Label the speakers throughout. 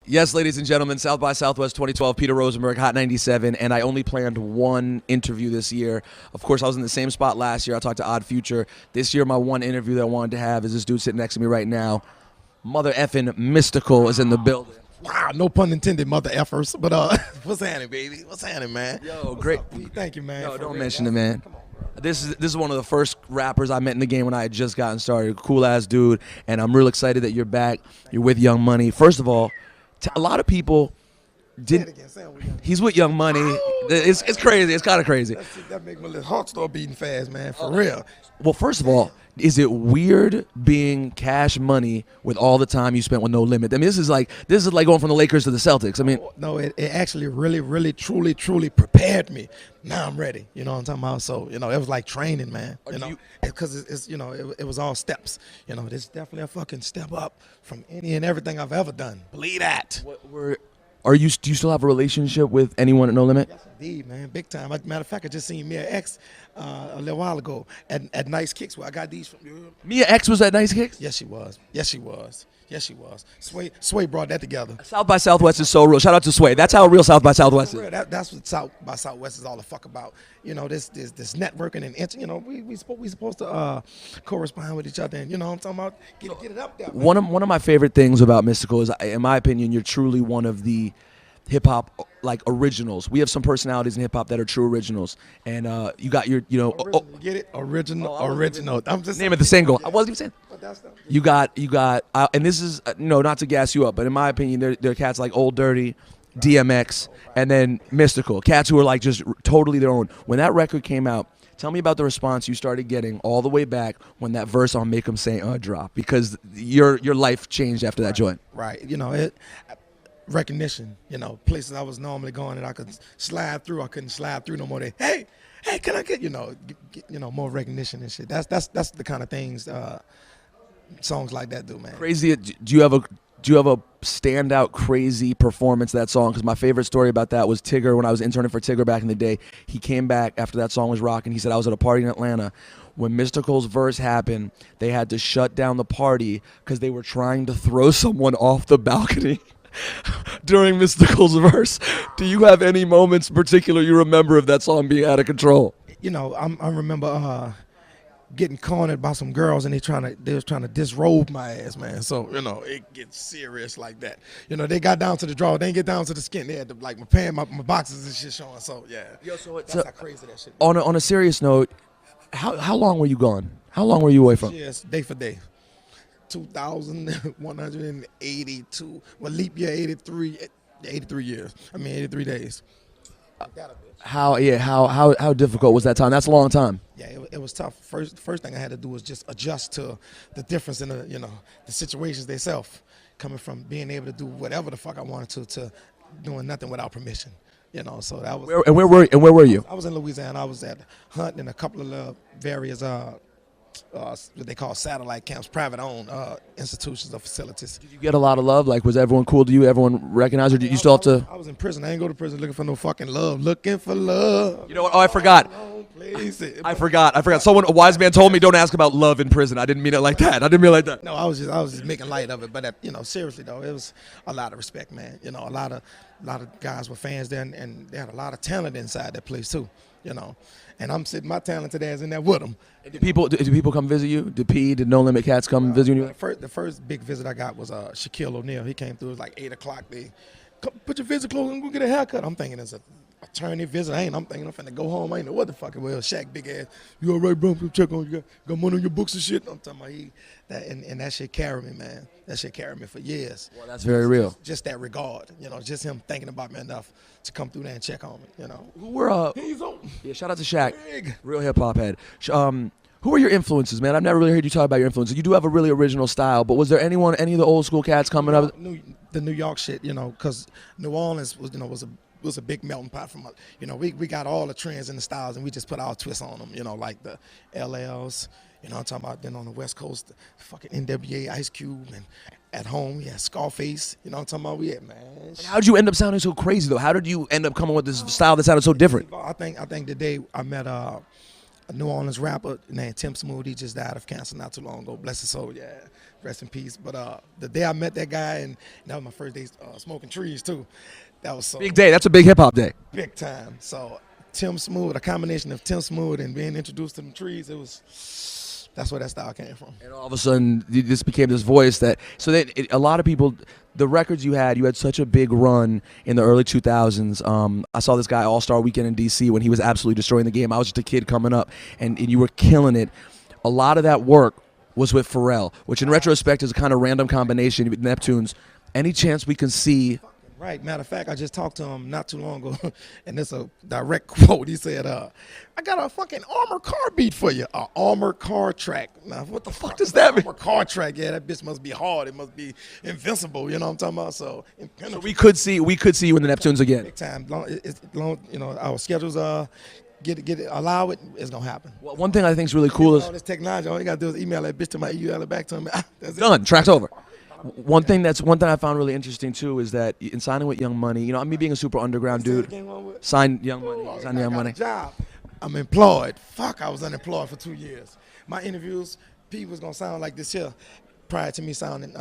Speaker 1: Yes, ladies and gentlemen, South by Southwest 2012, Peter Rosenberg, Hot 97, and I only planned one interview this year. Of course, I was in the same spot last year. I talked to Odd Future. This year, my one interview that I wanted to have is this dude sitting next to me right now. Mother effing Mystikal is in the building.
Speaker 2: Wow, no pun intended, mother effers. But what's happening, baby? What's happening, man?
Speaker 1: Yo, great.
Speaker 2: Thank you, man.
Speaker 1: Yo,
Speaker 2: for
Speaker 1: don't
Speaker 2: real,
Speaker 1: mention it, man. This is one of the first rappers I met in the game when I had just gotten started. Cool ass dude, and I'm real excited that you're back. You're with Young Money. First of all, a lot of people didn't. He's with Young Money. It's crazy. It's kind of crazy.
Speaker 2: That make my little heart start beating fast, man. For real.
Speaker 1: Well, first of all, is it weird being Cash Money with all the time you spent with No Limit? I mean, this is like going from the Lakers to the Celtics. I mean,
Speaker 2: No, it actually really, truly prepared me. Now I'm ready. You know what I'm talking about? So, it was like training, man. Because it's it was all steps. This is definitely a fucking step up from any and everything I've ever done. Believe that.
Speaker 1: do you still have a relationship with anyone at No Limit?
Speaker 2: Yes, indeed, man. Big time. Matter of fact, I just seen Mia X a little while ago at Nice Kicks where I got these from.
Speaker 1: Mia X was at Nice Kicks?
Speaker 2: Yes, she was. Yes, she was. Yes, she was. Sway brought that together.
Speaker 1: South by Southwest is so real. Shout out to Sway. That's how real South by Southwest is.
Speaker 2: That's what South by Southwest is all the fuck about. This networking and we supposed to correspond with each other and what I'm talking about. Get it up there.
Speaker 1: One of my favorite things about Mystikal is, in my opinion, you're truly one of the hip hop originals. We have some personalities in hip hop that are true originals, and you got your
Speaker 2: Get it? Original. I'm just
Speaker 1: name of the single. I wasn't even saying.
Speaker 2: But that's the,
Speaker 1: You got, and this is not to gas you up, but in my opinion, there are cats like Old Dirty, DMX, and then Mystikal, cats who are like just totally their own. When that record came out, tell me about the response you started getting all the way back when that verse on Make 'Em Say dropped, because your life changed after that joint.
Speaker 2: right. Recognition. Places I was normally going and I could slide through. I couldn't slide through no more. Hey, can I get more recognition and shit. That's the kind of things songs like that do, man.
Speaker 1: Crazy. Do you have a standout crazy performance of that song? Because my favorite story about that was Tigger. When I was interning for Tigger back in the day, he came back after that song was rocking. He said, I was at a party in Atlanta. When Mystikal's verse happened, they had to shut down the party because they were trying to throw someone off the balcony during Mystikal's verse. Do you have any moments in particular you remember of that song being out of control?
Speaker 2: I remember getting cornered by some girls and they was trying to disrobe my ass, man. So it gets serious like that. They got down to the draw, they didn't get down to the skin. They had to, like, my pants, my boxes and shit showing. So yeah, that's how crazy that shit.
Speaker 1: On a serious note, how long were you gone? How long were you away from?
Speaker 2: Yes, day for day. 2,182. Well, leap year 83 years. 83 days.
Speaker 1: How difficult was that time? That's a long time.
Speaker 2: Yeah, it was tough. First thing I had to do was just adjust to the difference in the situations themselves. Coming from being able to do whatever the fuck I wanted to doing nothing without permission. So that was.
Speaker 1: Where were you?
Speaker 2: I was in Louisiana. I was at Hunt and a couple of various what they call satellite camps, private-owned institutions or facilities.
Speaker 1: Did you get a lot of love? Like, was everyone cool to you? Everyone recognized, or did you still have to?
Speaker 2: I was in prison. I ain't go to prison looking for no fucking love. Looking for love.
Speaker 1: You know what? Oh, I forgot. I forgot. A wise man told me don't ask about love in prison. I didn't mean it like that.
Speaker 2: No, I was just making light of it. But seriously though, it was a lot of respect, man. A lot of guys were fans there, and they had a lot of talent inside that place too. And I'm sitting my talented ass in there with them.
Speaker 1: Do people come visit you? Did No Limit Cats come visit you?
Speaker 2: The first big visit I got was Shaquille O'Neal. He came through. It was like 8 o'clock. They come, put your visit clothes and go get a haircut. I'm thinking it's a attorney visit. I'm thinking I'm finna go home. I ain't know what the fuck it was. Shaq, big ass. You all right, bro? Check on you. Got money on your books and shit. I'm talking about and that shit carried me, man. That shit carried me for years.
Speaker 1: Well, that's very real.
Speaker 2: Just that regard, just him thinking about me enough to come through there and check on me,
Speaker 1: Who were
Speaker 2: He's on.
Speaker 1: Yeah, shout out to Shaq.
Speaker 2: Big.
Speaker 1: Real hip hop head. Who are your influences, man? I've never really heard you talk about your influences. You do have a really original style, but was there any of the old school cats coming up?
Speaker 2: The New York shit, because New Orleans was a big melting pot from, we got all the trends and the styles and we just put our twists on them, like the LLs, I'm talking about. Then on the West Coast, the fucking NWA, Ice Cube, and at home, yeah, Scarface, I'm talking about. Man.
Speaker 1: How'd you end up sounding so crazy though? How did you end up coming with this style that sounded so different?
Speaker 2: I think the day I met a New Orleans rapper named Tim Smooth. He just died of cancer not too long ago. Bless his soul, yeah. Rest in peace. But the day I met that guy, and that was my first day smoking trees too. That was so
Speaker 1: Big day. That's a big hip hop day.
Speaker 2: big time. So Tim Smooth, a combination of Tim Smooth and being introduced to them trees, that's where that style came from.
Speaker 1: And all of a sudden, this became this voice that. So then, a lot of people, the records you had such a big run in the early 2000s. I saw this guy All Star Weekend in DC when he was absolutely destroying the game. I was just a kid coming up, and you were killing it. A lot of that work was with Pharrell, which in retrospect is a kind of random combination with Neptunes. Any chance we can see?
Speaker 2: Right. Matter of fact, I just talked to him not too long ago, and it's a direct quote. He said, "I got a fucking armored car beat for you, a armored car track." Now, what the fuck
Speaker 1: does that mean?
Speaker 2: Armored car track? Yeah, that bitch must be hard. It must be invincible. You know what I'm talking about? So
Speaker 1: We could see you in the Neptunes again.
Speaker 2: big time. Long, our schedules get it, allow it. It's gonna happen.
Speaker 1: Well, one thing I think is really cool is
Speaker 2: All this technology. All you gotta do is email that bitch to my email it back to him. That's it.
Speaker 1: done. Track's over. One thing I found really interesting too is that in signing with Young Money, me being a super underground dude, signed Young Money,
Speaker 2: I got a job. I'm employed. Fuck, I was unemployed for 2 years. My interviews, people was gonna sound like this here. Prior to me signing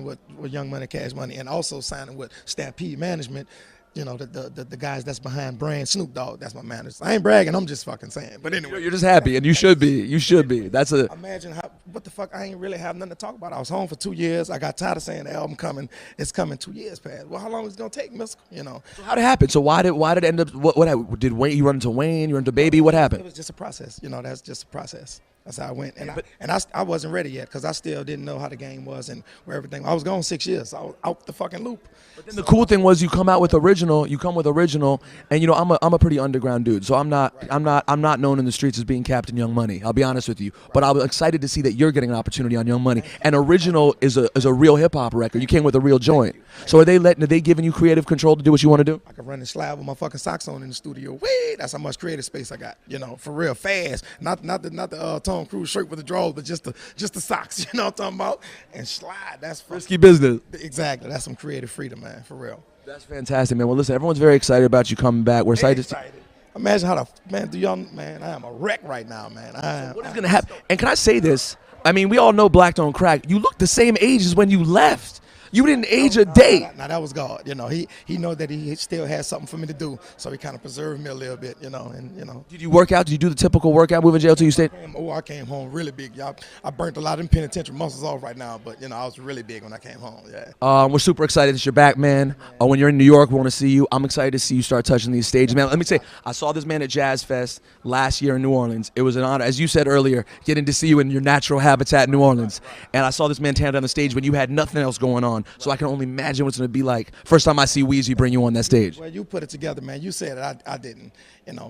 Speaker 2: with Young Money, Cash Money, and also signing with Stampede Management, the guys that's behind brand Snoop Dogg, that's my manager. I ain't bragging, I'm just fucking saying. But anyway,
Speaker 1: you're just happy, and you should be. You should be. That's a.
Speaker 2: Imagine what the fuck, I ain't really have nothing to talk about. I was home for 2 years. I got tired of saying the album coming. It's coming 2 years past. Well, how long is it gonna take, Mystikal?
Speaker 1: So how'd it happen? So why did it end up? What happened? Did Wayne? You run into Wayne? You run into Baby? What happened?
Speaker 2: It was just a process. That's just a process. That's how I went. And I wasn't ready yet because I still didn't know how the game was and where everything. I was gone 6 years. So I was out the fucking loop.
Speaker 1: But then the cool thing was you come with original, and I'm a pretty underground dude, so I'm not known in the streets as being Captain Young Money. I'll be honest with you, but I was excited to see that you're getting an opportunity on Young Money. And original is a real hip hop record. You came with a real joint. So are they giving you creative control to do what you want to do?
Speaker 2: I can run and slide with my fucking socks on in the studio. Wait, that's how much creative space I got. For real, fast. Not the Tom Cruise shirt with the drawers, but just the socks. You know what I'm talking about? And slide. That's
Speaker 1: Risky business.
Speaker 2: Exactly. That's some creative freedom, man. For real.
Speaker 1: That's fantastic, man. Well, listen, everyone's very excited about you coming back. We're excited.
Speaker 2: Imagine how I am a wreck right now, man.
Speaker 1: What is going to happen? And can I say this? I mean, we all know Black don't crack. You look the same age as when you left. You didn't age a day.
Speaker 2: Now that was God. He know that he still has something for me to do, so he kind of preserved me a little bit.
Speaker 1: Did you work out? Did you do the typical workout moving jail till you stayed?
Speaker 2: I came home really big. I burnt a lot of them penitentiary muscles off right now, but I was really big when I came home. Yeah.
Speaker 1: We're super excited that you're back, man. When you're in New York, we want to see you. I'm excited to see you start touching these stages, man. Let me say, I saw this man at Jazz Fest last year in New Orleans. It was an honor, as you said earlier, getting to see you in your natural habitat in New Orleans. And I saw this man tear down the stage when you had nothing else going on. So I can only imagine what it's going to be like first time I see Weezy bring you on that stage.
Speaker 2: Well, you put it together, man. You said it. I didn't,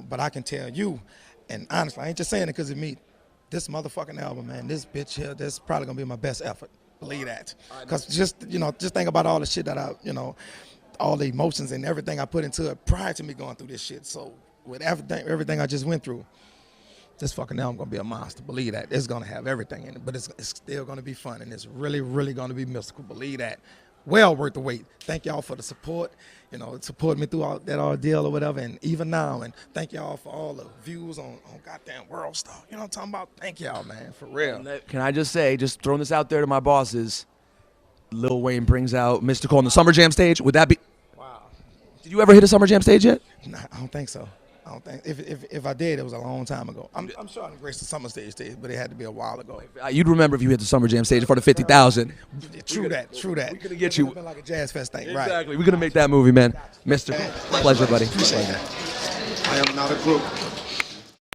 Speaker 2: but I can tell you, and honestly, I ain't just saying it because of me. This motherfucking album, man, this bitch here, this probably going to be my best effort. Believe that. Because just think about all the shit that all the emotions and everything I put into it prior to me going through this shit. So with everything I just went through, this fucking album gonna be a monster. Believe that. It's gonna have everything in it, but it's still gonna be fun, and it's really, really gonna be Mystikal. Believe that. Well worth the wait. Thank y'all for the support. Support me through all that ordeal or whatever, and even now, and thank y'all for all the views on goddamn World Star. You know what I'm talking about? Thank y'all, man, for real.
Speaker 1: Can I just say, just throwing this out there to my bosses, Lil Wayne brings out Mystikal on the Summer Jam stage. Would that be?
Speaker 2: Wow.
Speaker 1: Did you ever hit a Summer Jam stage yet?
Speaker 2: Nah, I don't think so. I don't think if I did, it was a long time ago. I'm sure I graced the summer stage, but it had to be a while ago.
Speaker 1: You'd remember if you hit the Summer Jam stage in front of 50,000.
Speaker 2: True that.
Speaker 1: We could get you.
Speaker 2: Been like a Jazz Fest thing,
Speaker 1: Exactly.
Speaker 2: Right?
Speaker 1: We're gonna make that movie, man. Mystikal. Pleasure, buddy.
Speaker 2: Appreciate that. I am not a group.